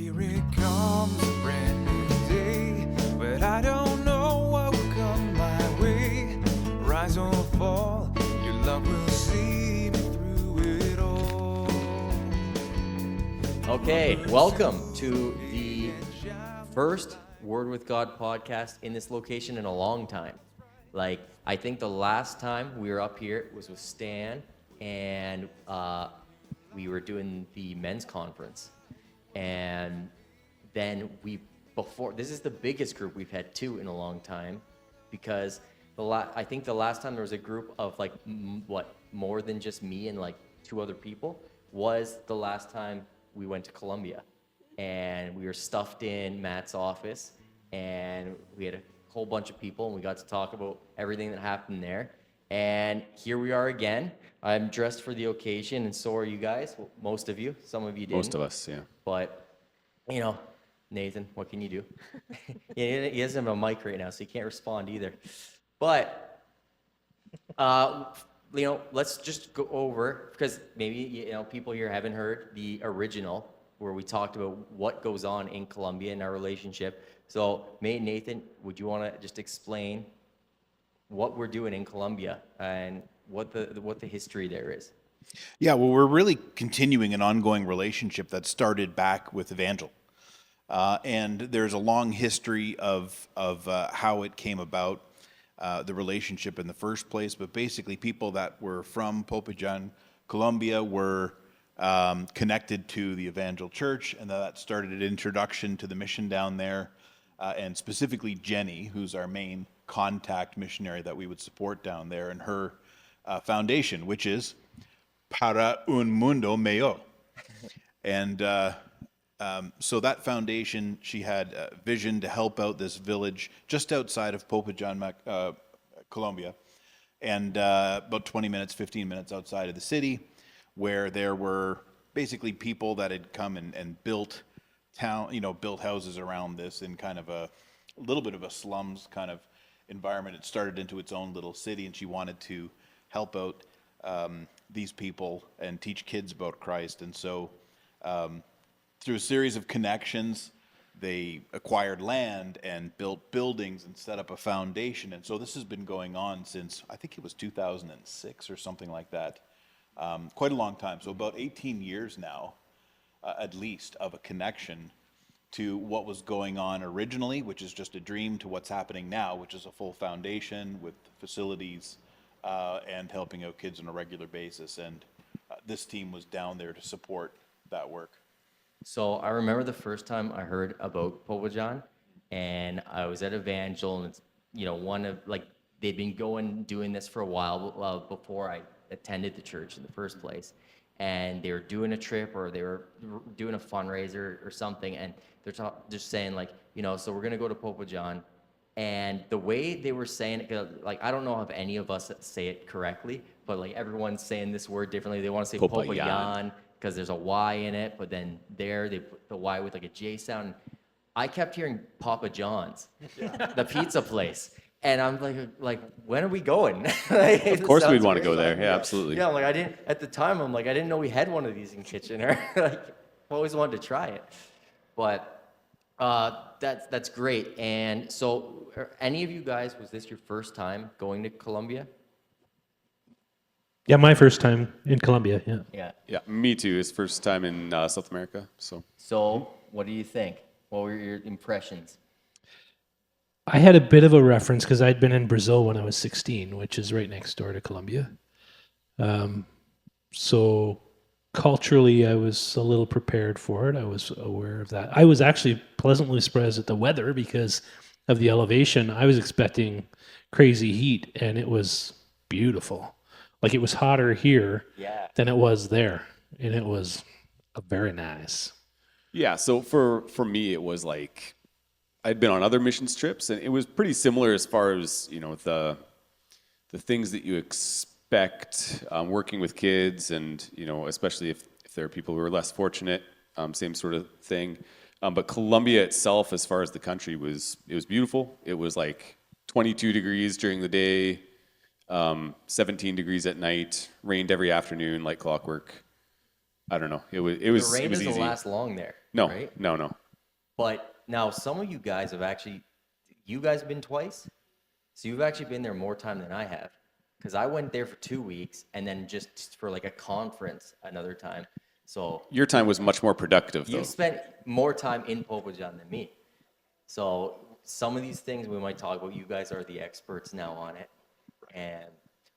Here it comes, a brand new day, but I don't know what will come my way. Rise or fall, your love will see me through it all. Okay, welcome to the first Word with God podcast in this location in a long time. I think the last time we were up here was with Stan, and we were doing the men's conference. And then this is the biggest group we've had too in a long time, because I think the last time there was a group of more than just me and like two other people was the last time we went to Colombia, and we were stuffed in Matt's office, and we had a whole bunch of people, and we got to talk about everything that happened there. And here we are again. I'm dressed for the occasion, and so are you guys. Well, most of you. Some of you didn't. Most of us, yeah. But, Nathan, what can you do? He doesn't have a mic right now, so he can't respond either. But, let's just go over, because maybe, people here haven't heard the original, where we talked about what goes on in Colombia in our relationship. So, Nathan, would you want to just explain what we're doing in Colombia and what the history there is? Yeah, well, we're really continuing an ongoing relationship that started back with Evangel. And there's a long history of how it came about, the relationship in the first place. But basically, people that were from Popayán, Colombia, were connected to the Evangel Church, and that started an introduction to the mission down there, and specifically Jenny, who's our main contact missionary that we would support down there, and her foundation, which is Para un Mundo Mejor. And so that foundation, she had a vision to help out this village just outside of Popayán, Colombia, and about 15 minutes outside of the city, where there were basically people that had come and built built houses around this in kind of a little bit of a slums kind of environment. It started into its own little city, and she wanted to help out these people and teach kids about Christ. And so through a series of connections, they acquired land and built buildings and set up a foundation. And so this has been going on since, I think it was 2006 or something like that. Quite a long time. So about 18 years now, at least, of a connection to what was going on originally, which is just a dream, to what's happening now, which is a full foundation with facilities and helping out kids on a regular basis. And this team was down there to support that work. So I remember the first time I heard about Popayán, and I was at Evangel, and it's, they'd been doing this for a while before I attended the church in the first place. And they were doing a trip, or they were doing a fundraiser or something, and they're just saying so we're gonna go to Popayán. And the way they were saying it, I don't know if any of us say it correctly, but everyone's saying this word differently. They want to say Popayán because there's a Y in it, but then they put the Y with a J sound. I kept hearing Papa John's, the pizza place. And I'm like, when are we going? Of course we'd want to go there. Yeah, absolutely. Yeah, I didn't know we had one of these in Kitchener. I always wanted to try it. But that's great. And so, any of you guys, was this your first time going to Colombia? Yeah, my first time in Colombia, yeah. Yeah. Yeah, me too. It's first time in South America. So, what do you think? What were your impressions? I had a bit of a reference because I'd been in Brazil when I was 16, which is right next door to Colombia. So culturally, I was a little prepared for it. I was aware of that. I was actually pleasantly surprised at the weather because of the elevation. I was expecting crazy heat, and it was beautiful. It was hotter here than it was there, and it was very nice. Yeah, so for me, it was I'd been on other missions trips, and it was pretty similar as far as the things that you expect working with kids, and especially if there are people who are less fortunate, same sort of thing. But Colombia itself, as far as the country, was beautiful. It was 22 degrees during the day, 17 degrees at night, rained every afternoon like clockwork. I don't know. It was The rain easy. doesn't last long there. No, right? no. But now some of you guys have been twice, so you've actually been there more time than I have, because I went there for 2 weeks and then just for like a conference another time. So Your time was much more productive, you though. spent more time in Popajan than me. So some of these things we might talk about. You guys are the experts now on it.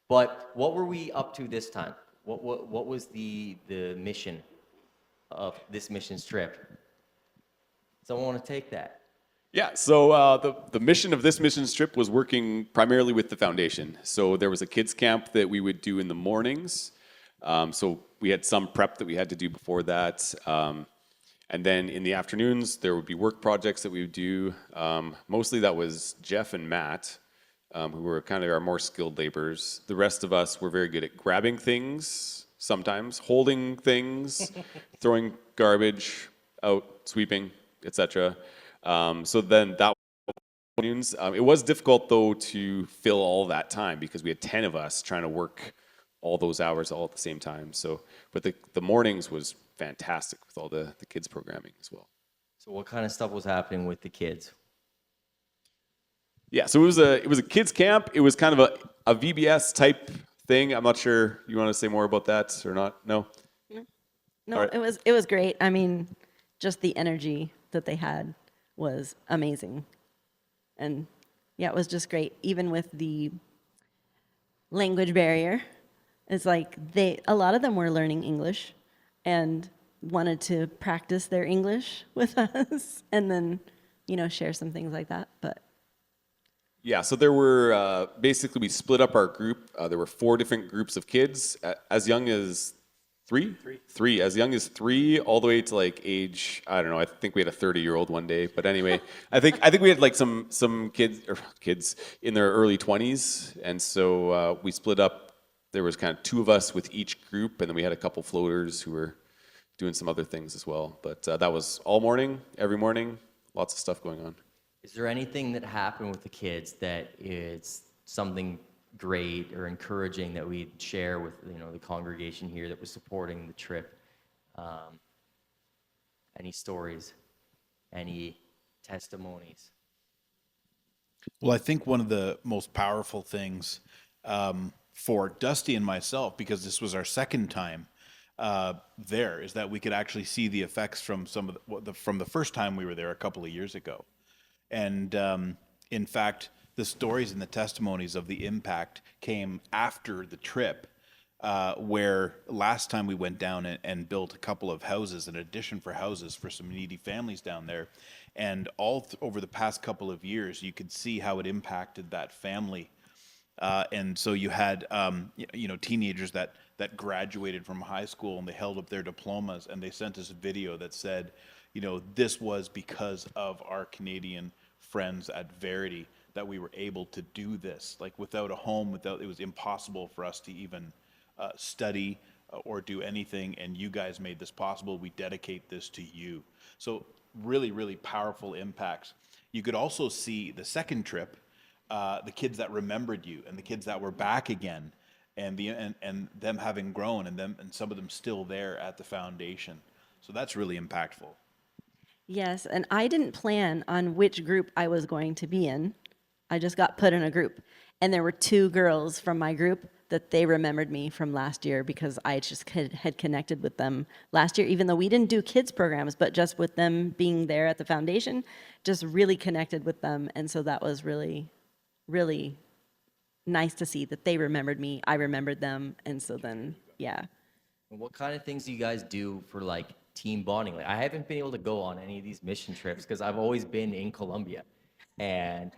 But what were we up to this time? What was the mission of this missions trip? Someone want to take that? Yeah, so the mission of this missions trip was working primarily with the foundation. So there was a kids camp that we would do in the mornings. So we had some prep that we had to do before that. And then in the afternoons, there would be work projects that we would do. Mostly that was Jeff and Matt, who were kind of our more skilled laborers. The rest of us were very good at grabbing things sometimes, holding things, throwing garbage out, sweeping, etc. So then that it was difficult though to fill all that time because we had 10 of us trying to work all those hours all at the same time. So, but the mornings was fantastic with all the kids programming as well. So what kind of stuff was happening with the kids? Yeah, so it was a kids camp. It was kind of a VBS type thing. I'm not sure you want to say more about that or not. No. No, All right. it was great. I mean, just the energy that they had was amazing. And yeah, it was just great. Even with the language barrier, it's like a lot of them were learning English and wanted to practice their English with us and then, share some things like that. But Yeah, so there were basically we split up our group. There were 4 different groups of kids, as young as three, as young as 3, all the way to like age. I don't know. I think we had a 30-year-old one day, but anyway, I think we had like some kids in their early 20s, and so we split up. There was kind of 2 of us with each group, and then we had a couple floaters who were doing some other things as well. But that was all morning, every morning, lots of stuff going on. Is there anything that happened with the kids that is something great or encouraging that we'd share with the congregation here that was supporting the trip? Any stories? Any testimonies? Well, I think one of the most powerful things for Dusty and myself, because this was our second time there, is that we could actually see the effects from from the first time we were there a couple of years ago. And in fact, the stories and the testimonies of the impact came after the trip, where last time we went down and built a couple of houses, an addition for houses for some needy families down there. And over the past couple of years, you could see how it impacted that family. And so you had, teenagers that graduated from high school and they held up their diplomas and they sent us a video that said, this was because of our Canadian friends at Verity that we were able to do this. Like without a home, it was impossible for us to even study or do anything. And you guys made this possible. We dedicate this to you. So really, really powerful impacts. You could also see the second trip, the kids that remembered you and the kids that were back again, and them having grown, and some of them still there at the foundation. So that's really impactful. yes, and I didn't plan on which group I was going to be in. I just got put in a group. And there were 2 girls from my group that they remembered me from last year because I just had connected with them last year, even though we didn't do kids programs, but just with them being there at the foundation, just really connected with them. And so that was really, really nice to see that they remembered me, I remembered them. And so then, yeah. And what kind of things do you guys do for like team bonding? Like I haven't been able to go on any of these mission trips because I've always been in Colombia, and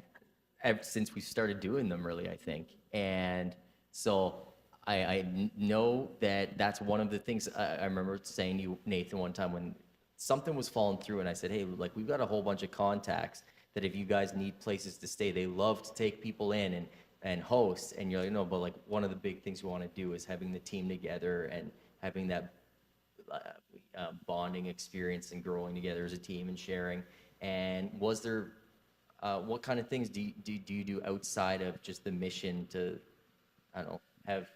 since we started doing them, really, I think. And so I know that that's one of the things. I remember saying to you, Nathan, one time when something was falling through, and I said, hey, like we've got a whole bunch of contacts that if you guys need places to stay, they love to take people in and host. And you're like, no, but like one of the big things we want to do is having the team together and having that bonding experience and growing together as a team and sharing. And was there, what kind of things do you do outside of just the mission to, I don't know, have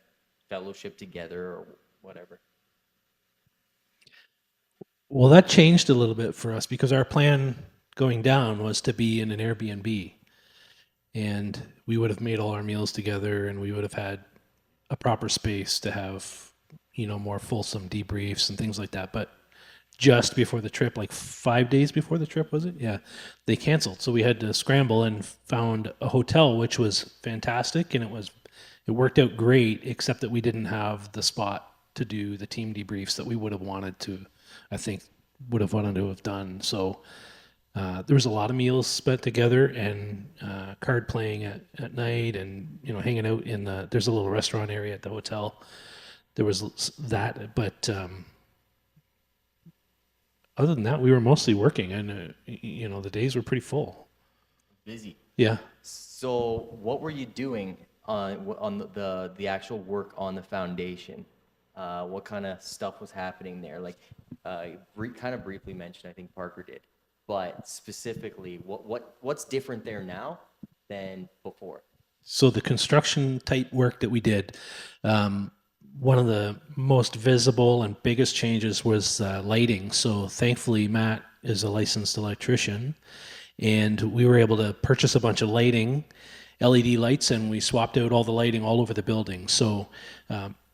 fellowship together or whatever? Well, that changed a little bit for us because our plan going down was to be in an Airbnb, and we would have made all our meals together, and we would have had a proper space to have, more fulsome debriefs and things like that. But just before the trip, like 5 days before the trip, was it? Yeah, they canceled. So we had to scramble and found a hotel, which was fantastic, and it worked out great, except that we didn't have the spot to do the team debriefs that we would have wanted to. I think would have wanted to have done. So there was a lot of meals spent together and card playing at night, and hanging out in there's a little restaurant area at the hotel. There was that, but other than that, we were mostly working, and the days were pretty full. Busy. Yeah. So what were you doing on the actual work on the foundation? What kind of stuff was happening there? Like, kind of briefly mentioned, I think Parker did, but specifically, what's different there now than before? So the construction type work that we did, one of the most visible and biggest changes was lighting. So thankfully, Matt is a licensed electrician, and we were able to purchase a bunch of lighting, LED lights, and we swapped out all the lighting all over the building. So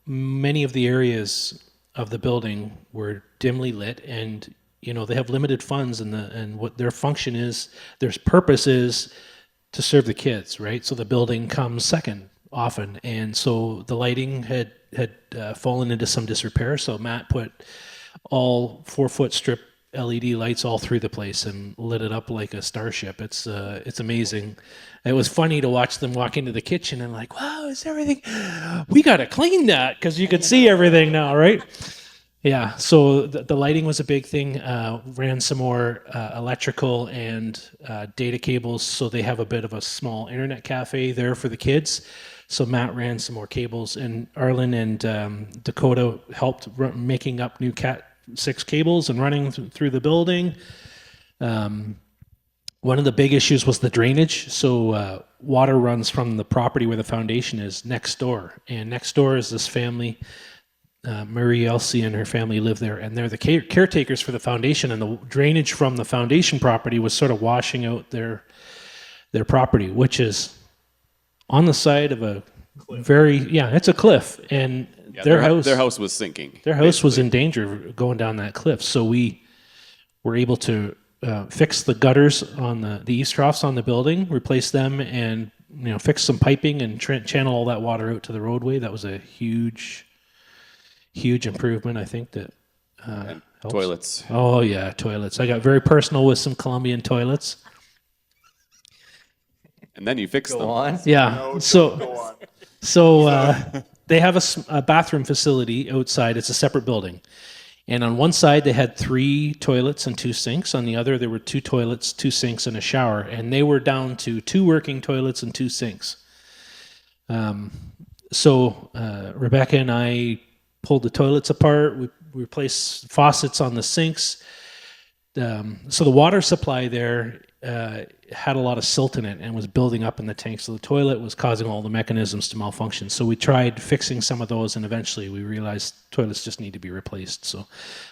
many of the areas of the building were dimly lit, and they have limited funds, and what their function is, their purpose is to serve the kids, right? So the building comes second often, and so the lighting had fallen into some disrepair. So Matt put all 4-foot strip LED lights all through the place and lit it up like a starship. It's amazing. It was funny to watch them walk into the kitchen and like, wow, is everything? We got to clean that because you could see everything now, right? Yeah. So the lighting was a big thing. Ran some more electrical and data cables, so they have a bit of a small internet cafe there for the kids. So Matt ran some more cables, and Arlen and Dakota helped making up new Cat 6 cables and running through the building. One of the big issues was the drainage. So water runs from the property where the foundation is next door, and next door is this family. Marie Elsie and her family live there, and they're the caretakers for the foundation, and the drainage from the foundation property was sort of washing out their property, which is on the side of a it's a cliff, and their house was sinking. Their house was in danger of going down that cliff. So we were able to fix the gutters on the eaves troughs on the building, replace them, and fix some piping and channel all that water out to the roadway. That was a huge improvement, I think, that And helps. toilets. Oh yeah, toilets. I got very personal with some Colombian toilets. And then you fix Go them. on. Yeah. They have a bathroom facility outside. It's a separate building. And on one side, they had 3 toilets and 2 sinks. On the other, there were 2 toilets, 2 sinks, and a shower. And they were down to 2 working toilets and 2 sinks. So Rebecca and I pulled the toilets apart. We replaced faucets on the sinks. So the water supply there had a lot of silt in it and was building up in the tank. So the toilet was causing all the mechanisms to malfunction. So we tried fixing some of those, and eventually we realized toilets just need to be replaced. So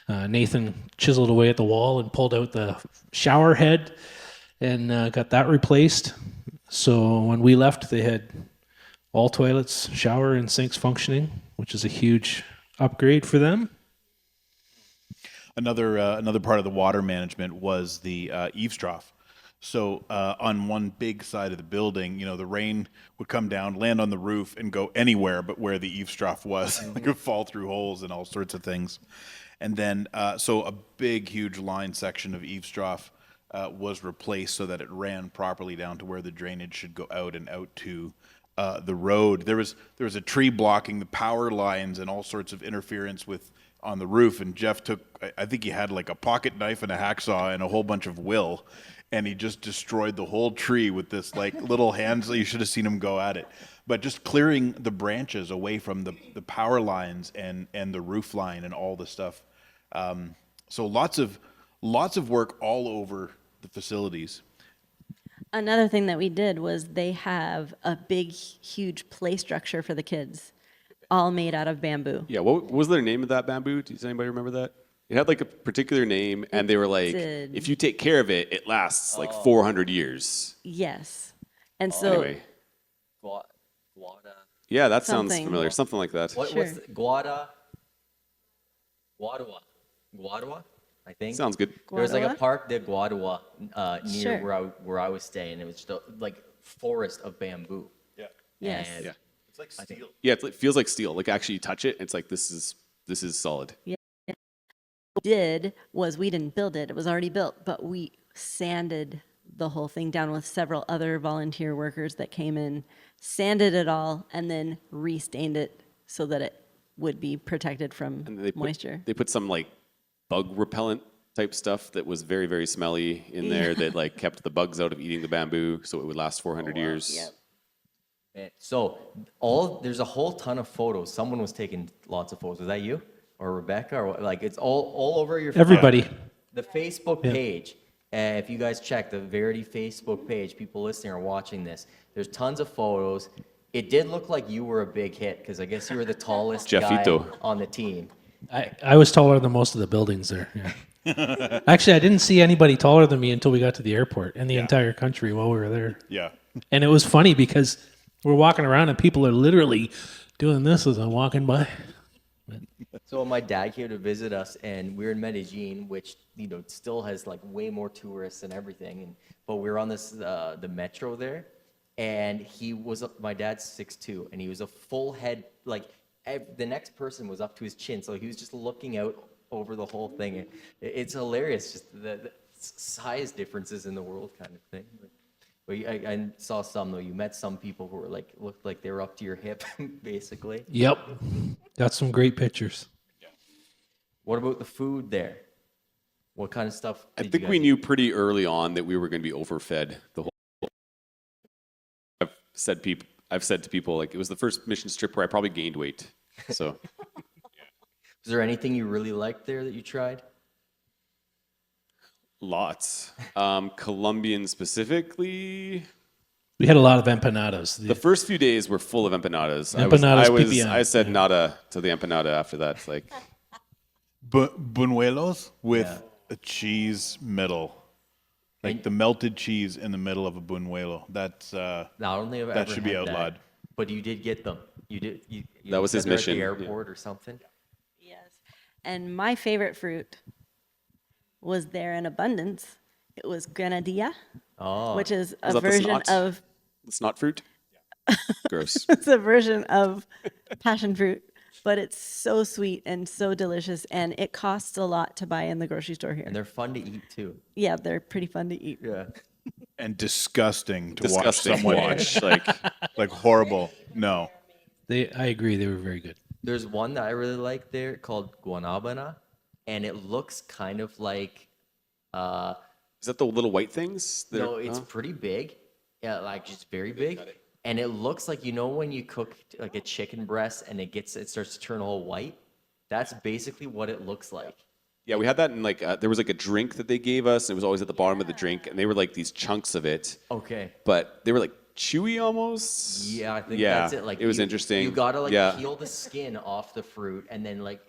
Nathan chiseled away at the wall and pulled out the shower head and got that replaced. So when we left, they had all toilets, shower, and sinks functioning, which is a huge upgrade for them. Another part of the water management was the eaves trough. So on one big side of the building, the rain would come down, land on the roof, and go anywhere but where the eaves trough was. It could fall through holes and all sorts of things. And then, so a big, huge line section of eaves trough was replaced so that it ran properly down to where the drainage should go out and out to the road. There was a tree blocking the power lines and all sorts of interference on the roof, and Jeff I think he had like a pocket knife and a hacksaw and a whole bunch of will, and he just destroyed the whole tree with this like little hands. You should have seen him go at it. But just clearing the branches away from the power lines and the roof line and all the stuff. So lots of work all over the facilities. Another thing that we did was they have a big, huge play structure for the kids, all made out of bamboo. Yeah, what was the name of that bamboo? Does anybody remember that? It had like a particular name, and they were like, did. if you take care of it, it lasts like 400 years. Yes. And so Anyway, Guada. yeah, that sounds Something. familiar. Something like that. What's Sure. the, Guadua, I think. Sounds good. There was like a Guadua? Park de Guadua near Sure. where I was staying. It was just like forest of bamboo. yes. And Yeah. It's like steel. Yeah, it feels like steel. Like actually, you touch it, it's like this is solid. Did was we didn't build it. It was already built, but we sanded the whole thing down with several other volunteer workers that came in, sanded it all, and then restained it so that it would be protected from And moisture. They put some like bug repellent type stuff that was very, very smelly in there that like kept the bugs out of eating the bamboo, so it would last 400 years. Yep. Man, so there's a whole ton of photos. Someone was taking lots of photos. Was that you or Rebecca or what? Like it's all over your Everybody. the Facebook page. If you guys check the Verity Facebook page, people listening or watching this, there's tons of photos. It did look like you were a big hit because I guess you were the tallest guy Jeffito. on the team. I was taller than most of the buildings there. Yeah. Actually, I didn't see anybody taller than me until we got to the airport and the entire country while we were there. Yeah. And it was funny because we're walking around and people are literally doing this as I'm walking by. So my dad came to visit us, and we were in Medellin, which still has like way more tourists and everything. But we were on the metro there, and my dad's 6'2", and he was a full head. Like the next person was up to his chin, so he was just looking out over the whole thing. It's hilarious, just the size differences in the world, kind of thing. But I saw some though. You met some people who were looked like they were up to your hip, basically. Yep. Got some great pictures. What about the food there? What kind of stuff? I did you think guys we eat? knew pretty early on that we were going to be overfed the whole. I've said to people like it was the first mission trip where I probably gained weight. So Was there anything you really liked there that you tried? lots. Colombian specifically. We had a lot of empanadas. The first few days were full of empanadas. Empanadas, pipián. I said nada to the empanada after that. It's like Buñuelos with Yeah. a cheese middle. Like the melted cheese in the middle of a buñuelo. That's No, I don't think I've That ever should be had outlawed. that. But you did get them. You did. You That was his said they're mission, At the yeah. airport or something. Yes. And my favorite fruit was there in abundance. It was granadilla, Oh, which is a Is that the version snot? of it's not fruit. Gross. it's a version of passion fruit, but it's so sweet and so delicious, and it costs a lot to buy in the grocery store here. and they're fun to eat too. Yeah, they're pretty fun to eat. Yeah. and disgusting to Disgusting. watch someone Watch like like horrible. No. I agree. They were very good. There's one that I really like there called guanabana, and it looks kind of like. is that the little white things? They're- No, it's huh? pretty big. Yeah, like just very big. And it looks like when you cook like a chicken breast and it starts to turn all white. That's basically what it looks like. Yeah, we had that in like there was like a drink that they gave us. And it was always at the bottom of the drink, and they were like these chunks of it, Okay. but they were like chewy almost. Yeah, I think Yeah, that's it. Like it was you, interesting. You gotta like Yeah. peel the skin off the fruit, and then like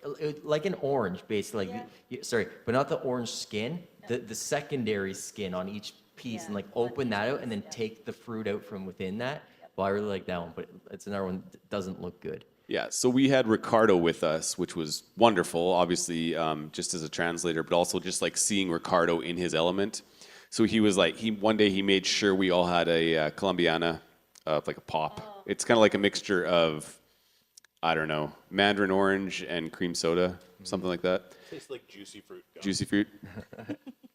an orange, basically. Like, sorry, but not the orange skin. The secondary skin on each piece, and like open that out, and then take the fruit out from within that. Well, I really like that one, but it's another one that doesn't look good. Yeah, so we had Ricardo with us, which was wonderful, obviously, just as a translator, but also just like seeing Ricardo in his element. So he was like, one day he made sure we all had a Colombiana, like a pop. It's kind of like a mixture of, I don't know, mandarin orange and cream soda, something like that. Tastes like juicy fruit. Juicy fruit.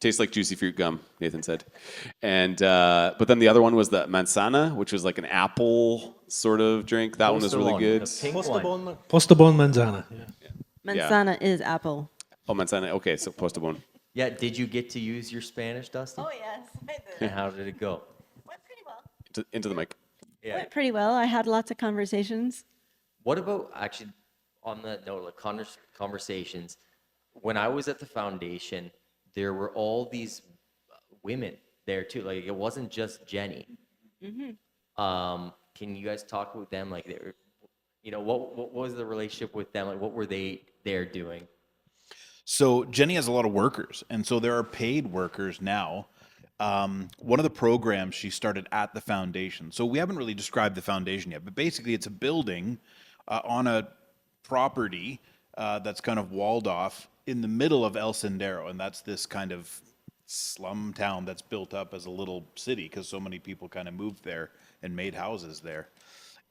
Tastes like juicy fruit gum, Nathan said. And but then the other one was the manzana, which was like an apple sort of drink. That one was really good. The pink one. Postobon manzana. Yeah. Manzana is apple. Oh, manzana. Okay, so postabon. Yeah, did you get to use your Spanish, Dustin? yes, I did. And how did it go? Went pretty well. Into the mic. Yeah. Went pretty well. I had lots of conversations. What about actually on the note of conversations? When I was at the foundation, there were all these women there too. Like it wasn't just Jenny. Can you guys talk with them? Like, what was the relationship with them? Like, what were they there doing? So Jenny has a lot of workers, and so there are paid workers now. One of the programs she started at the foundation. So we haven't really described the foundation yet, but basically it's a building on a property that's kind of walled off in the middle of El Sendero, and that's this kind of slum town that's built up as a little city because so many people kind of moved there and made houses there.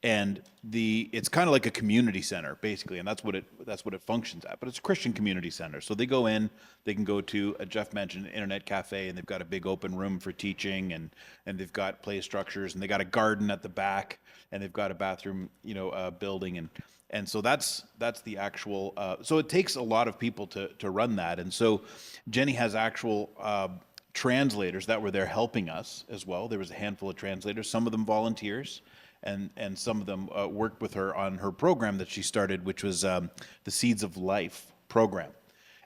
And it's kind of like a community center basically, and that's what it functions at. But it's a Christian community center, so they go in, they can go to Jeff mentioned an internet cafe, and they've got a big open room for teaching, and they've got play structures, and they got a garden at the back, and they've got a bathroom, building, and so that's the actual. So it takes a lot of people to run that, and so Jenny has actual. Translators that were there helping us as well. There was a handful of translators, some of them volunteers, and some of them worked with her on her program that she started, which was the Seeds of Life program.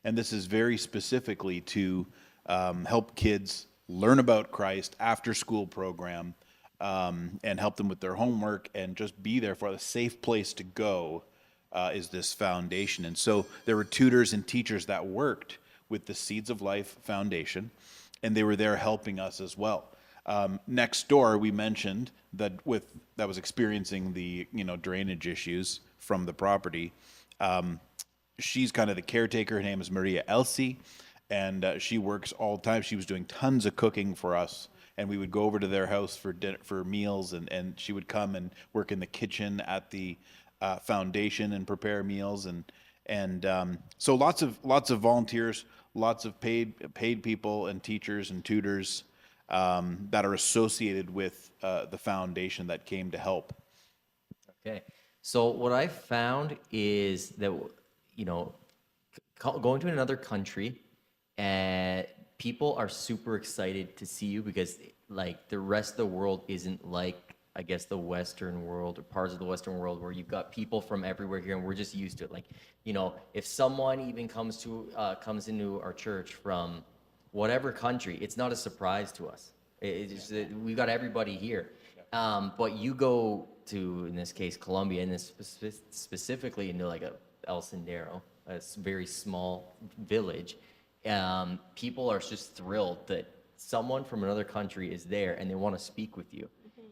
And this is very specifically to help kids learn about Christ, after school program, and help them with their homework and just be there for a safe place to go is this foundation. And so there were tutors and teachers that worked with the Seeds of Life Foundation, and they were there helping us as well. Next door, we mentioned that was experiencing the drainage issues from the property. She's kind of the caretaker. Her name is Maria Elsie, and she works all the time. She was doing tons of cooking for us, and we would go over to their house for dinner, for meals, and she would come and work in the kitchen at the foundation and prepare meals, and so lots of volunteers, lots of paid people and teachers and tutors that are associated with the foundation that came to help. Okay. So what I found is that, going to another country, people are super excited to see you because like the rest of the world isn't like, I guess, the Western world or parts of the Western world where you've got people from everywhere here and we're just used to it. Like, if someone even comes into our church from whatever country, it's not a surprise to us. We've got everybody here. But you go to, in this case, Colombia, and specifically into like El Sendero, a very small village. People are just thrilled that someone from another country is there and they want to speak with you.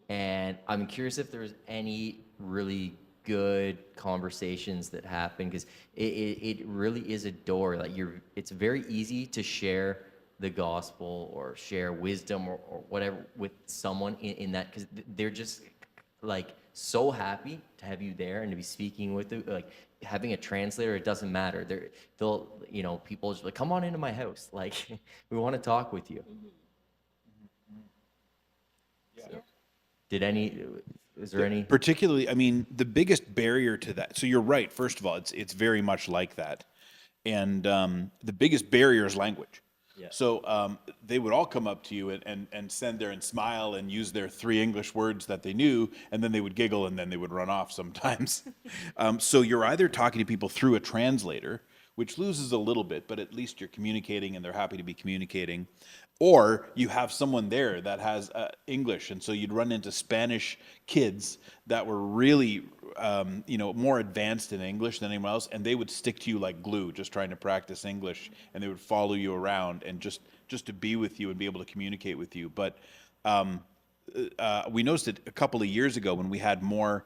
And I'm curious if there's any really good conversations that happen, because it really is a door. Like it's very easy to share the gospel or share wisdom or whatever with someone in that, because they're just like so happy to have you there and to be speaking with you. Like having a translator, it doesn't matter. They'll people just like, come on into my house. Like we want to talk with you. Yeah. So, is there any? Particularly, I mean, the biggest barrier to that, so you're right, first of all, it's very much like that. And the biggest barrier is language. Yeah. So they would all come up to you and stand there and smile and use their 3 English words that they knew, and then they would giggle and then they would run off sometimes. So you're either talking to people through a translator, which loses a little bit, but at least you're communicating and they're happy to be communicating. Or you have someone there that has English, and so you'd run into Spanish kids that were really, more advanced in English than anyone else, and they would stick to you like glue, just trying to practice English, and they would follow you around and just to be with you and be able to communicate with you. But we noticed it a couple of years ago when we had more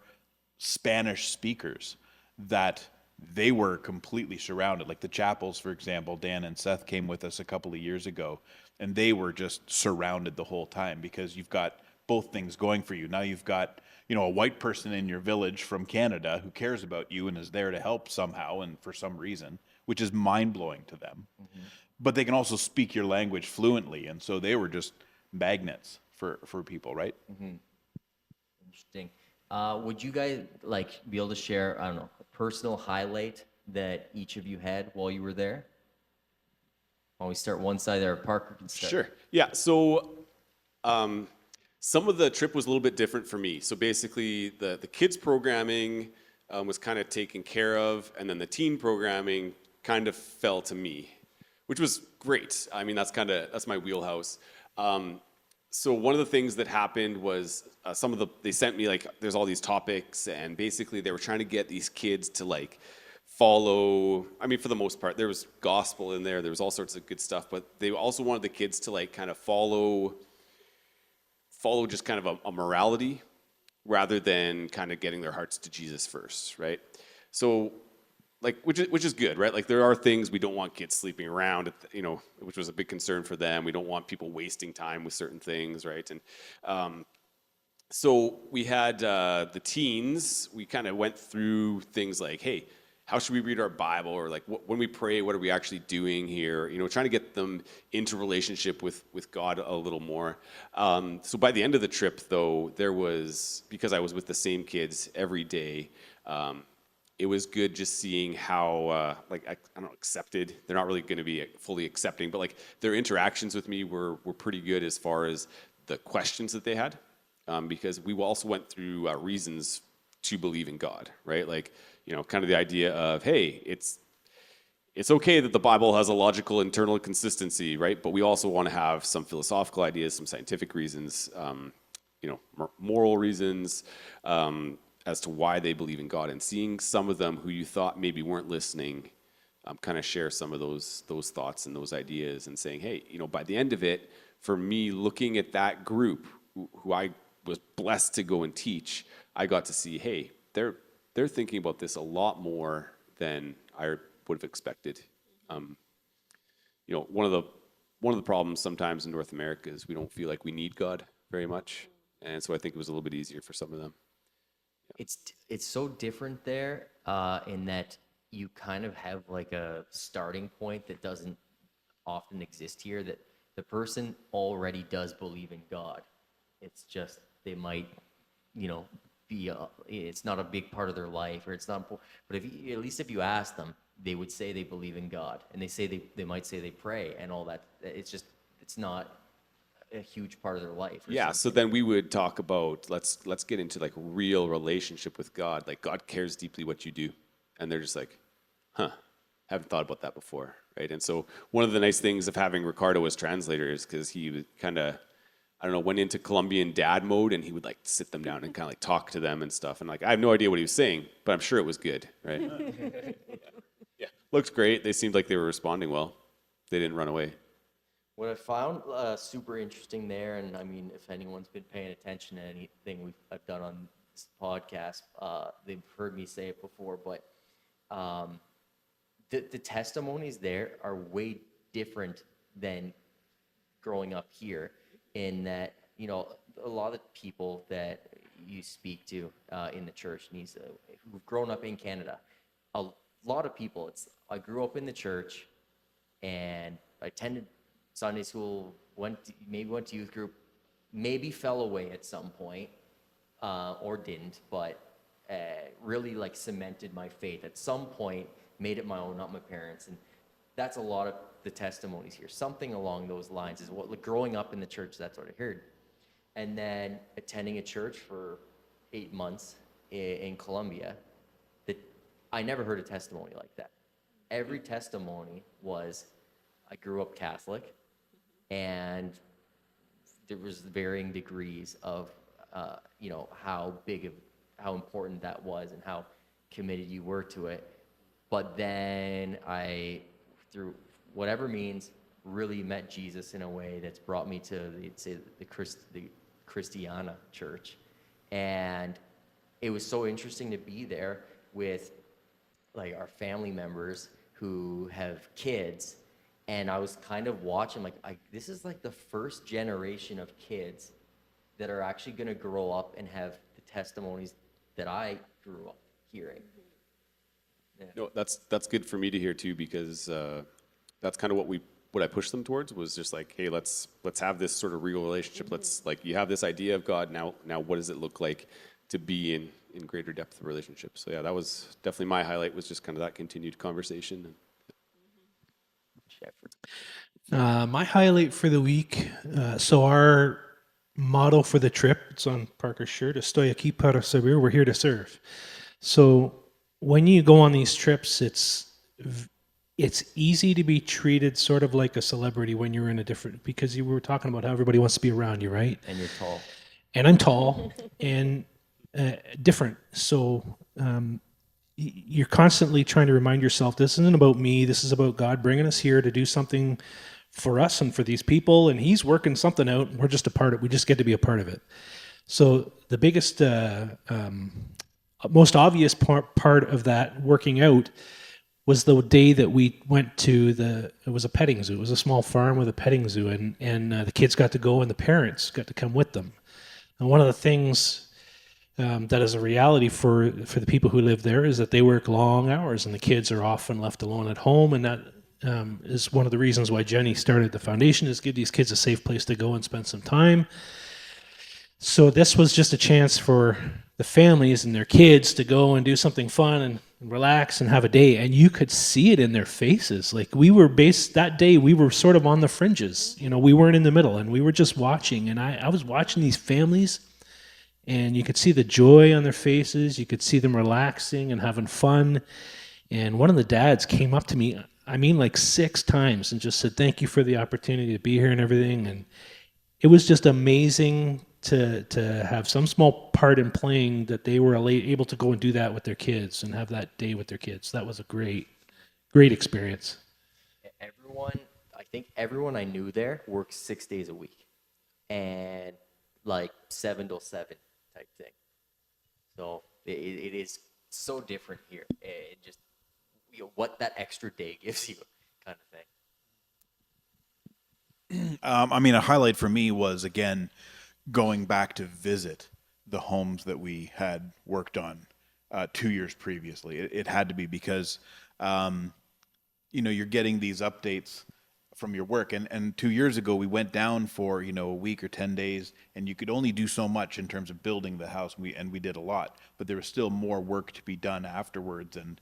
Spanish speakers that they were completely surrounded. Like the chapels, for example, Dan and Seth came with us a couple of years ago, and they were just surrounded the whole time because you've got both things going for you. Now you've got, a white person in your village from Canada who cares about you and is there to help somehow and for some reason, which is mind-blowing to them. Mm-hmm. But they can also speak your language fluently, and so they were just magnets for people, right? Mm-hmm. Interesting. Would you guys be able to share, I don't know, a personal highlight that each of you had while you were there? Why don't we start one side there? Parker can start. Sure. Yeah. So some of the trip was a little bit different for me. So basically, the kids programming was kind of taken care of, and then the teen programming kind of fell to me, which was great. I mean, that's my wheelhouse. So one of the things that happened was they sent me there's all these topics, and basically they were trying to get these kids to follow. I mean, for the most part, there was gospel in there. There was all sorts of good stuff, but they also wanted the kids to like kind of follow just kind of a morality rather than kind of getting their hearts to Jesus first, right? So, like, which is good, right? Like, there are things we don't want kids sleeping around, which was a big concern for them. We don't want people wasting time with certain things, right? And so we had the teens. We kind of went through things like, hey, how should we read our Bible? Or like, when we pray, what are we actually doing here? Trying to get them into relationship with God a little more. So by the end of the trip, though, because I was with the same kids every day, it was good just seeing how, I don't know, accepted. They're not really going to be fully accepting, but like their interactions with me were pretty good as far as the questions that they had, because we also went through reasons to believe in God, right? Like, kind of the idea of, hey, it's okay that the Bible has a logical internal consistency, right? But we also want to have some philosophical ideas, some scientific reasons, moral reasons, as to why they believe in God, and seeing some of them who you thought maybe weren't listening, kind of share some of those thoughts and those ideas, and saying, hey, by the end of it, for me, looking at that group who I was blessed to go and teach, I got to see, hey, they're thinking about this a lot more than I would have expected. One of the problems sometimes in North America is we don't feel like we need God very much, and so I think it was a little bit easier for some of them. It's so different there in that you kind of have like a starting point that doesn't often exist here, that the person already does believe in God. It's just they might, it's not a big part of their life, or it's not. But at least if you ask them, they would say they believe in God, and they might say they pray and all that. It's not a huge part of their life. Yeah. So then we would talk about let's get into like real relationship with God. Like, God cares deeply what you do, and they're just like, haven't thought about that before, right? And so one of the nice things of having Ricardo as translator is because he would kind of, I don't know, went into Colombian dad mode, and he would like sit them down and kind of like talk to them and stuff. And like, I have no idea what he was saying, but I'm sure it was good, right? Yeah. Looked great. They seemed like they were responding well. They didn't run away. What I found super interesting there, and I mean, if anyone's been paying attention to anything I've done on this podcast, they've heard me say it before, but the testimonies there are way different than growing up here, in that, a lot of people that you speak to in the church, and who've grown up in Canada, a lot of people, I grew up in the church, and I attended Sunday school, went to youth group, maybe fell away at some point, or didn't, but really like cemented my faith at some point, made it my own, not my parents. And that's a lot of the testimonies here. Something along those lines is what, like, growing up in the church, that's what I heard. And then attending a church for 8 months in Colombia, I never heard a testimony like that. Every testimony was, I grew up Catholic, and there was varying degrees of, how important that was and how committed you were to it. But then I, through whatever means, really met Jesus in a way that's brought me to the Christiana church. And it was so interesting to be there with like our family members who have kids. And I was kind of watching, this is like the first generation of kids that are actually going to grow up and have the testimonies that I grew up hearing. Yeah. No, that's good for me to hear too, because that's kind of what I pushed them towards, was just like, hey, let's have this sort of real relationship. Let's, like, you have this idea of God, now what does it look like to be in greater depth of relationship? So yeah, that was definitely my highlight, was just kind of that continued conversation. My highlight for the week, so our motto for the trip, it's on Parker's shirt, Estoy aquí para servir, we're here to serve. So when you go on these trips, it's easy to be treated sort of like a celebrity when you're in a different, because you were talking about how everybody wants to be around you, right? And you're tall. And I'm tall and different. So you're constantly trying to remind yourself, this isn't about me. This is about God bringing us here to do something for us and for these people. And he's working something out. We're just a part of it. We just get to be a part of it. So the biggest, most obvious part of that working out was the day that we went to it was a petting zoo. It was a small farm with a petting zoo, and the kids got to go and the parents got to come with them. And one of the things that is a reality for the people who live there is that they work long hours and the kids are often left alone at home. And that is one of the reasons why Jenny started the foundation, is give these kids a safe place to go and spend some time. So this was just a chance for the families and their kids to go and do something fun and relax and have a day. And you could see it in their faces. Like that day, we were sort of on the fringes. We weren't in the middle, and we were just watching. And I was watching these families, and you could see the joy on their faces. You could see them relaxing and having fun. And one of the dads came up to me, like 6 times, and just said, thank you for the opportunity to be here and everything. And it was just amazing to have some small part in playing that they were able to go and do that with their kids and have that day with their kids. That was a great experience. I think everyone I knew there works 6 days a week, and like 7 till 7 type thing. So it is so different here. It just, what that extra day gives you, kind of thing. A highlight for me was, again, going back to visit the homes that we had worked on 2 years previously. It had to be because, you're getting these updates from your work. And 2 years ago, we went down for, a week or 10 days, and you could only do so much in terms of building the house. We did a lot, but there was still more work to be done afterwards, and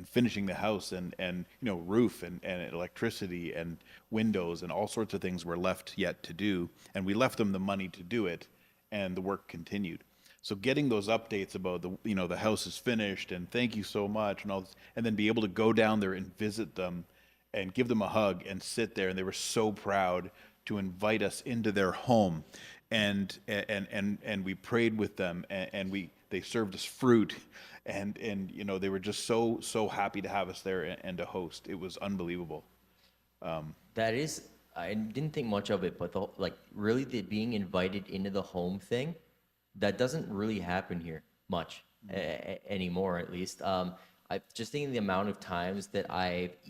finishing the house, and roof and electricity and windows and all sorts of things were left yet to do. And we left them the money to do it, and the work continued. So getting those updates about the house is finished and thank you so much and all this, and then be able to go down there and visit them and give them a hug and sit there, and they were so proud to invite us into their home, and we prayed with them, and they served us fruit, and they were just so happy to have us there and to host. It was unbelievable. That is, I didn't think much of it, but really the being invited into the home thing, that doesn't really happen here much anymore, at least. I just thinking the amount of times that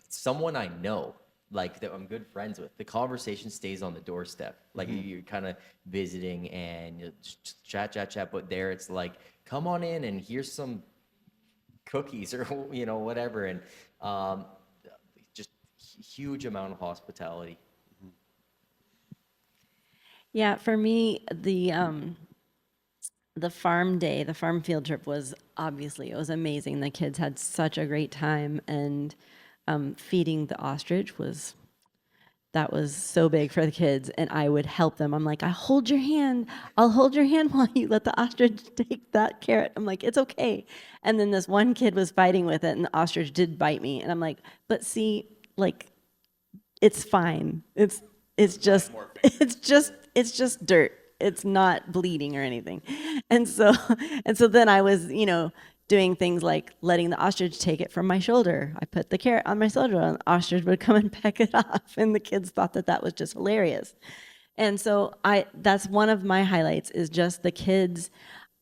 someone I know, like that I'm good friends with, the conversation stays on the doorstep. Like you're kind of visiting and you just chat, but there it's like, come on in and here's some cookies or whatever, and just huge amount of hospitality. Yeah, for me, the farm day, the farm field trip was it was amazing. The kids had such a great time, and feeding the ostrich was so big for the kids, and I would help them. I'm like, I'll hold your hand while you let the ostrich take that carrot. I'm like, it's okay. And then this one kid was fighting with it, and the ostrich did bite me, and I'm like, but see, like, it's fine. It's just dirt. It's not bleeding or anything. And so then I was, doing things like letting the ostrich take it from my shoulder. I put the carrot on my shoulder, and the ostrich would come and peck it off, and the kids thought that was just hilarious. And so that's one of my highlights, is just the kids.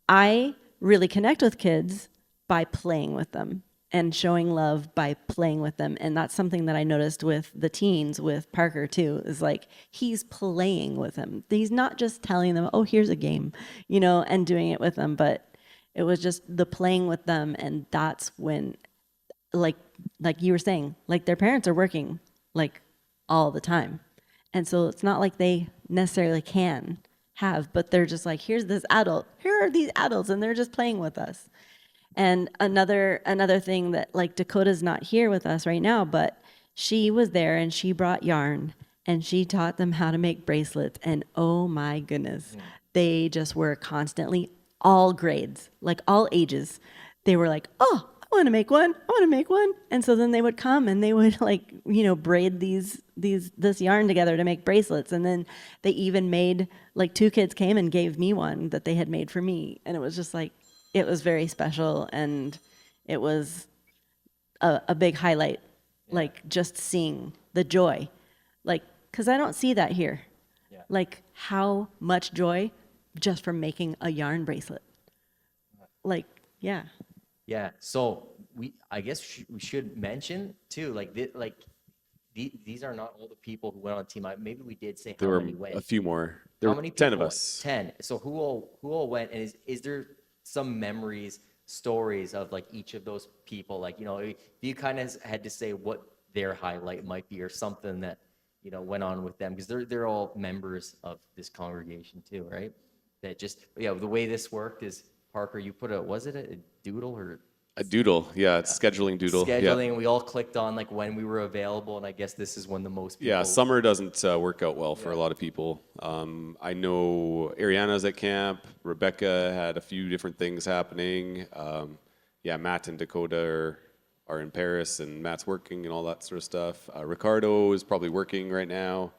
I really connect with kids by playing with them and showing love by playing with them. And that's something that I noticed with the teens, with Parker too, is like, he's playing with them. He's not just telling them, oh, here's a game, and doing it with them, but it was just the playing with them. And that's when, like you were saying, like, their parents are working like all the time. And so it's not like they necessarily can have, but they're just like, here are these adults, and they're just playing with us. And another thing that, like, Dakota's not here with us right now, but she was there and she brought yarn and she taught them how to make bracelets. And oh my goodness, they just were constantly, all grades, like all ages. They were like, oh, I want to make one. And so then they would come and they would, like, braid this yarn together to make bracelets. And then they even made, like, 2 kids came and gave me one that they had made for me. And it was just like, it was very special, and it was a big highlight, like just seeing the joy, like, because I don't see that here. Yeah. Like how much joy just from making a yarn bracelet. Like, yeah. Yeah. So I guess we should mention too, like these are not all the people who went on the team. Maybe we did say There how were many went. a few more. There How were many 10 of people? us. 10. So who all went? And is there some memories, stories of like each of those people? Like, if you kind of had to say what their highlight might be or something that, went on with them, because they're all members of this congregation too, right? That just, the way this worked is, Parker, you put was it a doodle or? A doodle, yeah, it's scheduling doodle. Scheduling, Yeah. we all clicked on like when we were available, and I guess this is when the most people. Yeah, summer doesn't work out well for a lot of people. I know Ariana's at camp. Rebecca had a few different things happening. Matt and Dakota are in Paris, and Matt's working and all that sort of stuff. Ricardo is probably working right now.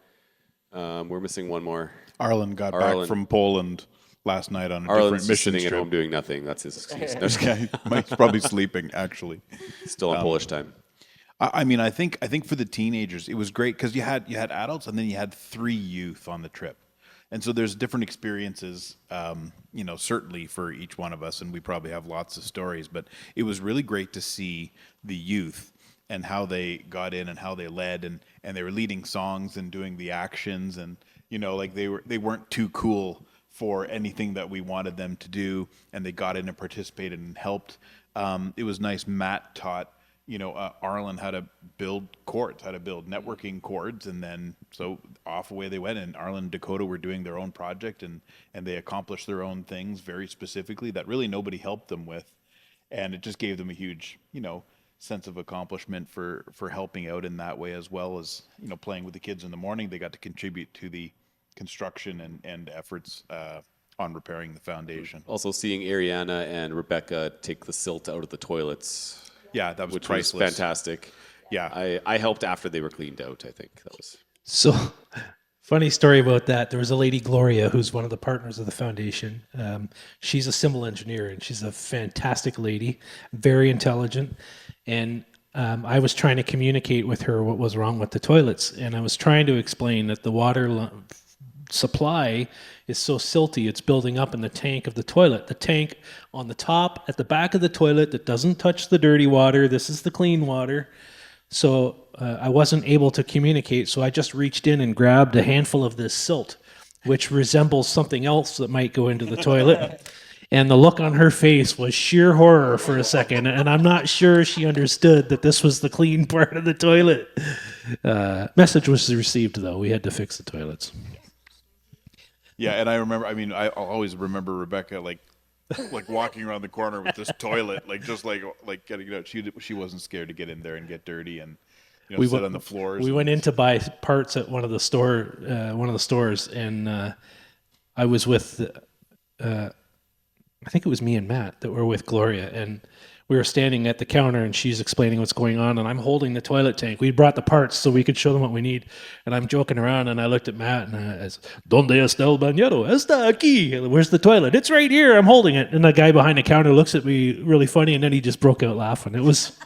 We're missing one more. Arlen got back from Poland last night on a Arlen's different just mission sitting at trip. home doing nothing. That's his excuse. No, just kidding. He's probably sleeping, actually. Still on Polish time. I mean, I think for the teenagers, it was great because you had adults and then you had 3 youth on the trip, and so there's different experiences, certainly for each one of us, and we probably have lots of stories. But it was really great to see the youth and how they got in and how they led, and they were leading songs and doing the actions, and like they weren't too cool for anything that we wanted them to do, and they got in and participated and helped. It was nice. Matt taught Arlen how to build cords, how to build networking cords, and then so off away they went. And Arlen and Dakota were doing their own project, and they accomplished their own things very specifically that really nobody helped them with, and it just gave them a huge sense of accomplishment for helping out in that way, as well as playing with the kids in the morning. They got to contribute to the construction and efforts on repairing the foundation. Also seeing Ariana and Rebecca take the silt out of the toilets. Yeah, that was which priceless. was fantastic. Yeah. I helped after they were cleaned out, I think. That was So, funny story about that. There was a lady, Gloria, who's one of the partners of the foundation. She's a civil engineer, and she's a fantastic lady, very intelligent. And I was trying to communicate with her what was wrong with the toilets. And I was trying to explain that the water supply is so silty, it's building up in the tank of the toilet. The tank on the top, at the back of the toilet, that doesn't touch the dirty water. This is the clean water. So I wasn't able to communicate, so I just reached in and grabbed a handful of this silt, which resembles something else that might go into the toilet. And the look on her face was sheer horror for a second, and I'm not sure she understood that this was the clean part of the toilet. Message was received, though. We had to fix the toilets. Yeah, and I remember. I mean, I'll always remember Rebecca like walking around the corner with this toilet, just like getting it out. She wasn't scared to get in there and get dirty and sit on the floors. We went in to buy parts at one of the stores, and I was with, I think it was me and Matt that were with Gloria, and we were standing at the counter, and she's explaining what's going on, and I'm holding the toilet tank. We brought the parts so we could show them what we need, and I'm joking around, and I looked at Matt, and I said, "Donde está el bañero? Está aquí." Where's the toilet? It's right here. I'm holding it. And the guy behind the counter looks at me really funny, and then he just broke out laughing. It was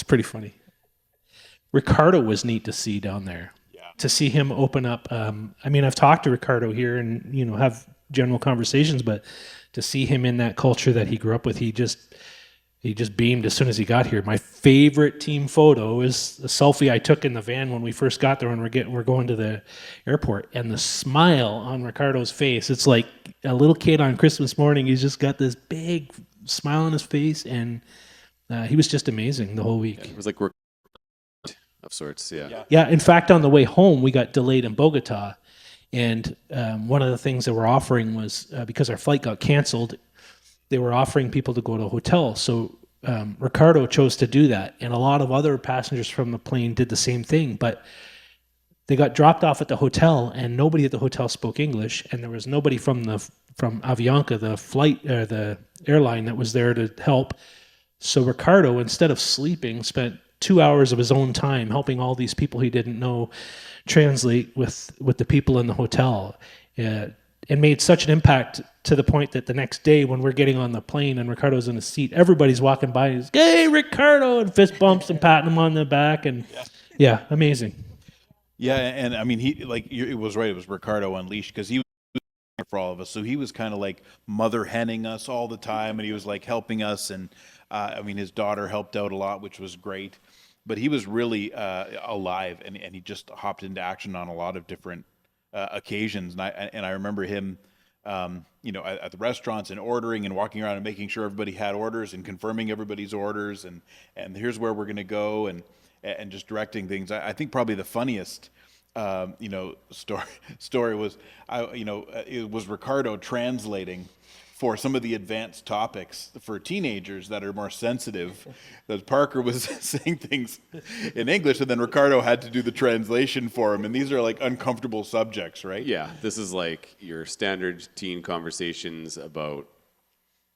pretty funny. Ricardo was neat to see down there. Yeah. To see him open up. I mean, I've talked to Ricardo here and have general conversations, but to see him in that culture that he grew up with, he just beamed as soon as he got here. My favorite team photo is a selfie I took in the van when we first got there, when we're going to the airport, and the smile on Ricardo's face. It's like a little kid on Christmas morning. He's just got this big smile on his face, and he was just amazing the whole week. it was like we're of sorts, Yeah, in fact, on the way home, we got delayed in Bogota, and one of the things that we're offering was, because our flight got canceled, they were offering people to go to a hotel. So Ricardo chose to do that, and a lot of other passengers from the plane did the same thing, but they got dropped off at the hotel, and nobody at the hotel spoke English, and there was nobody from Avianca, the airline, that was there to help. So Ricardo, instead of sleeping, spent 2 hours of his own time helping all these people he didn't know translate with the people in the hotel. and made such an impact to the point that the next day when we're getting on the plane and Ricardo's in the seat, everybody's walking by and he's, "Hey, Ricardo," and fist bumps and patting him on the back. And yeah, amazing. Yeah, and I mean, it was right. It was Ricardo Unleashed, because he was for all of us. So he was kind of like mother henning us all the time, and he was like helping us. And I mean, his daughter helped out a lot, which was great. But he was really alive, and he just hopped into action on a lot of different occasions. And I remember him, at the restaurants and ordering and walking around and making sure everybody had orders and confirming everybody's orders, and here's where we're going to go, and just directing things. I think probably the funniest story was, it was Ricardo translating for some of the advanced topics for teenagers that are more sensitive. That Parker was saying things in English, and then Ricardo had to do the translation for him. And these are like uncomfortable subjects, right? Yeah, this is like your standard teen conversations about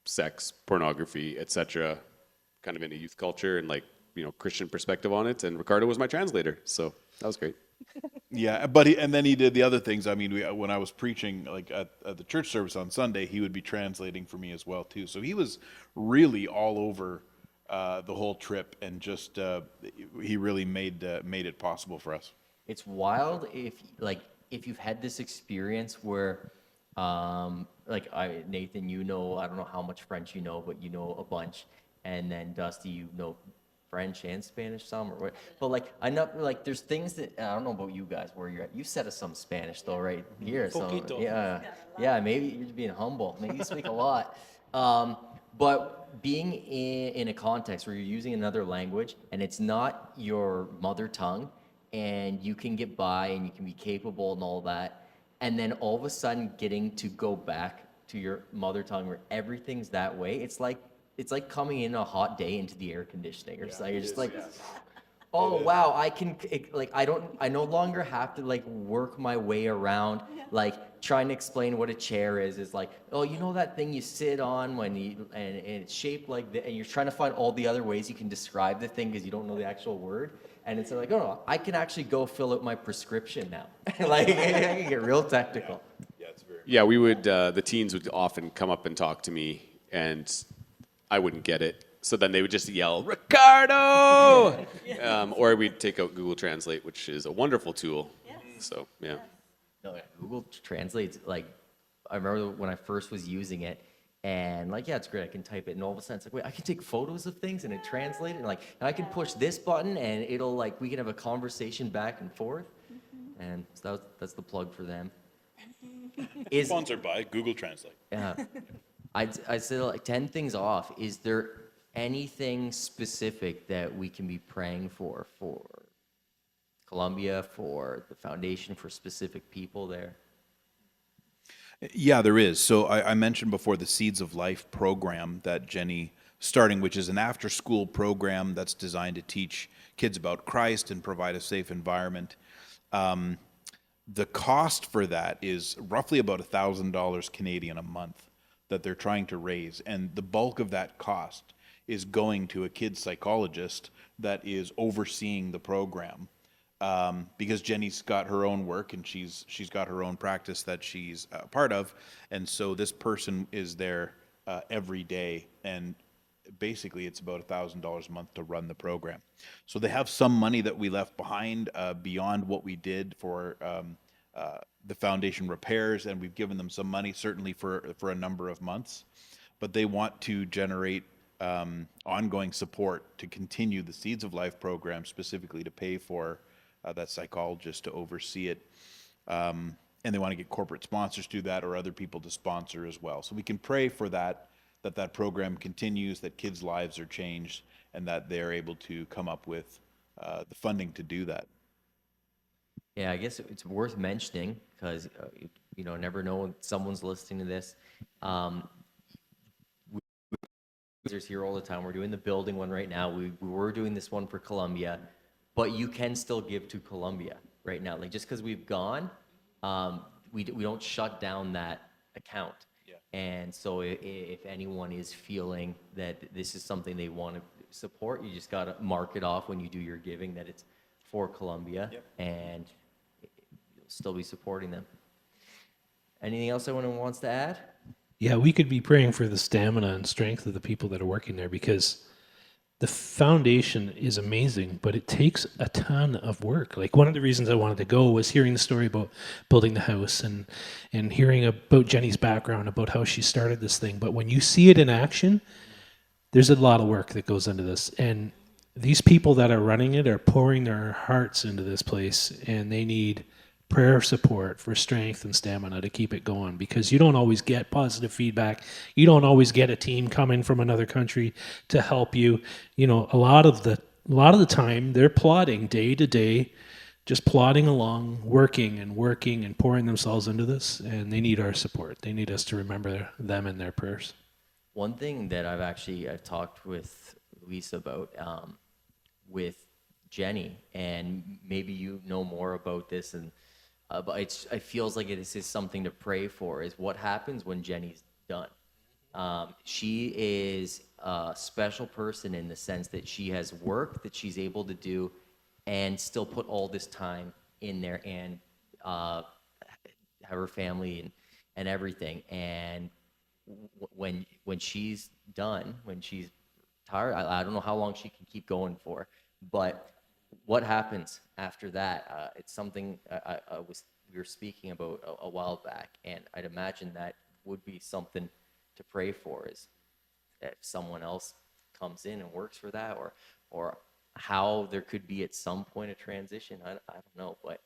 sex, pornography, etc., kind of in a youth culture and like, Christian perspective on it. And Ricardo was my translator, so that was great. Yeah, but then he did the other things. I mean, when I was preaching like at the church service on Sunday, he would be translating for me as well too. So he was really all over the whole trip, and just he really made it possible for us. It's wild if you've had this experience where, Nathan, I don't know how much French you know, but you know a bunch, and then Dusty, you know French and Spanish some, or what? But I know there's things that I don't know about you guys where you're at. You said us some Spanish though, right here. So yeah, maybe you're just being humble. Maybe you speak a lot. But being in a context where you're using another language and it's not your mother tongue, and you can get by and you can be capable and all that, and then all of a sudden getting to go back to your mother tongue where everything's that way, it's like coming in a hot day into the air conditioning. You're just like, oh wow, I no longer have to work my way around trying to explain what a chair is. Is like, oh, that thing you sit on when and it's shaped like that, and you're trying to find all the other ways you can describe the thing because you don't know the actual word. And it's like, oh no, I can actually go fill out my prescription now. I can get real technical. Yeah, we would. The teens would often come up and talk to me, and I wouldn't get it. So then they would just yell, "Ricardo!" Or we'd take out Google Translate, which is a wonderful tool. Yes. So, yeah. No, Google Translate's I remember when I first was using it, and it's great. I can type it, and all of a sudden it's like, wait, I can take photos of things and it translates it, and I can push this button, and it'll we can have a conversation back and forth. Mm-hmm. And so that's the plug for them. Sponsored by Google Translate. Yeah. I'd say 10 things off. Is there anything specific that we can be praying for Colombia, for the foundation, for specific people there? Yeah, there is. So I mentioned before the Seeds of Life program that Jenny starting, which is an after-school program that's designed to teach kids about Christ and provide a safe environment. The cost for that is roughly about $1,000 Canadian a month that they're trying to raise, and the bulk of that cost is going to a kid's psychologist that is overseeing the program, because Jenny's got her own work and she's got her own practice that she's a part of, and so this person is there every day, and basically it's about $1,000 a month to run the program. So they have some money that we left behind beyond what we did for the foundation repairs, and we've given them some money certainly for a number of months, but they want to generate ongoing support to continue the Seeds of Life program, specifically to pay for that psychologist to oversee it, and they want to get corporate sponsors to do that, or other people to sponsor as well. So we can pray for that program continues, that kids' lives are changed, and that they're able to come up with the funding to do that. Yeah, I guess it's worth mentioning because never know when someone's listening to this. We're here all the time. We're doing the building one right now. We were doing this one for Colombia, but you can still give to Colombia right now. Just because we've gone, we don't shut down that account. Yeah. And so if anyone is feeling that this is something they want to support, you just got to mark it off when you do your giving that it's for Colombia. Yep. And you'll still be supporting them. Anything else anyone wants to add? Yeah, we could be praying for the stamina and strength of the people that are working there, because the foundation is amazing, but it takes a ton of work. Like, one of the reasons I wanted to go was hearing the story about building the house, and hearing about Jenny's background, about how she started this thing. But when you see it in action, there's a lot of work that goes into this. And these people that are running it are pouring their hearts into this place, and they need prayer support for strength and stamina to keep it going, because you don't always get positive feedback. You don't always get a team coming from another country to help you. You know, a lot of the time they're plodding day to day, just plodding along, working and pouring themselves into this, and they need our support. They need us to remember them in their prayers. One thing that I've talked with Lisa about, with Jenny, and maybe you know more about this, and but it feels like it is something to pray for, is what happens when Jenny's done. She is a special person in the sense that she has work that she's able to do and still put all this time in there, and have her family and everything. And when she's done, when she's tired, I don't know how long she can keep going for, but what happens after that? It's something we were speaking about a while back, and I'd imagine that would be something to pray for, is if someone else comes in and works for that, or how there could be at some point a transition. I don't know, but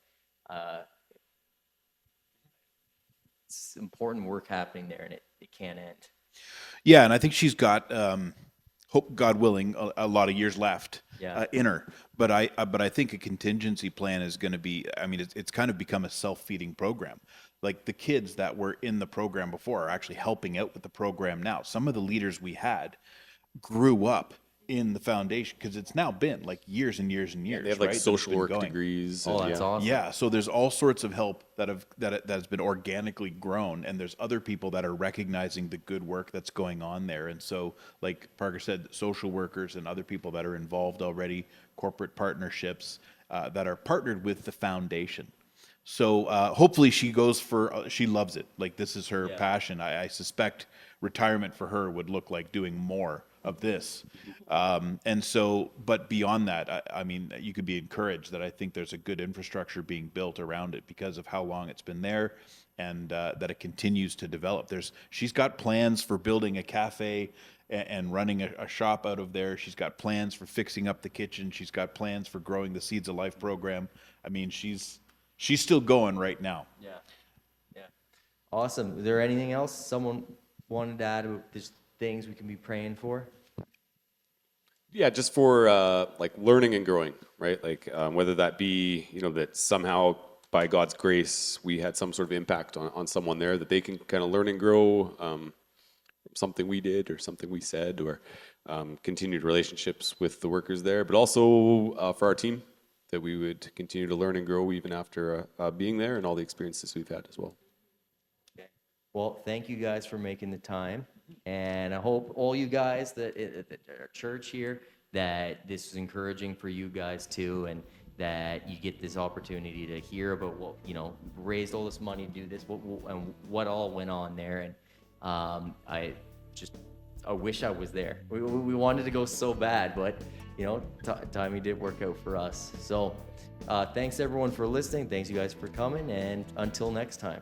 it's important work happening there, and it can't end. Yeah, and I think she's got, hope God willing, a lot of years left in her. But I think a contingency plan is going to be. I mean, it's kind of become a self-feeding program. Like, the kids that were in the program before are actually helping out with the program now. Some of the leaders we had grew up in the foundation, because it's now been like years and years and years. They have like right? social work degrees. Oh, that's awesome. Yeah, so there's all sorts of help that has been organically grown, and there's other people that are recognizing the good work that's going on there. And so, like Parker said, social workers and other people that are involved already, corporate partnerships that are partnered with the foundation. So hopefully she goes for, she loves it. Like, this is her passion. I suspect retirement for her would look like doing more of this. And so, but beyond that, I mean, you could be encouraged that I think there's a good infrastructure being built around it because of how long it's been there, and that it continues to develop. She's got plans for building a cafe and running a shop out of there. She's got plans for fixing up the kitchen. She's got plans for growing the Seeds of Life program. I mean, she's still going right now. Yeah. Awesome. Is there anything else someone wanted to add about these things we can be praying for? Yeah, just for like learning and growing, right? Like whether that be, that somehow by God's grace we had some sort of impact on someone there, that they can kind of learn and grow from something we did or something we said, or continued relationships with the workers there, but also for our team, that we would continue to learn and grow even after being there, and all the experiences we've had as well. Okay. Well, thank you guys for making the time. And I hope all you guys that at our church here, that this is encouraging for you guys too, and that you get this opportunity to hear about what, raised all this money to do this, what all went on there. And I wish I was there. We wanted to go so bad, but timing did work out for us. So thanks everyone for listening. Thanks you guys for coming, and until next time.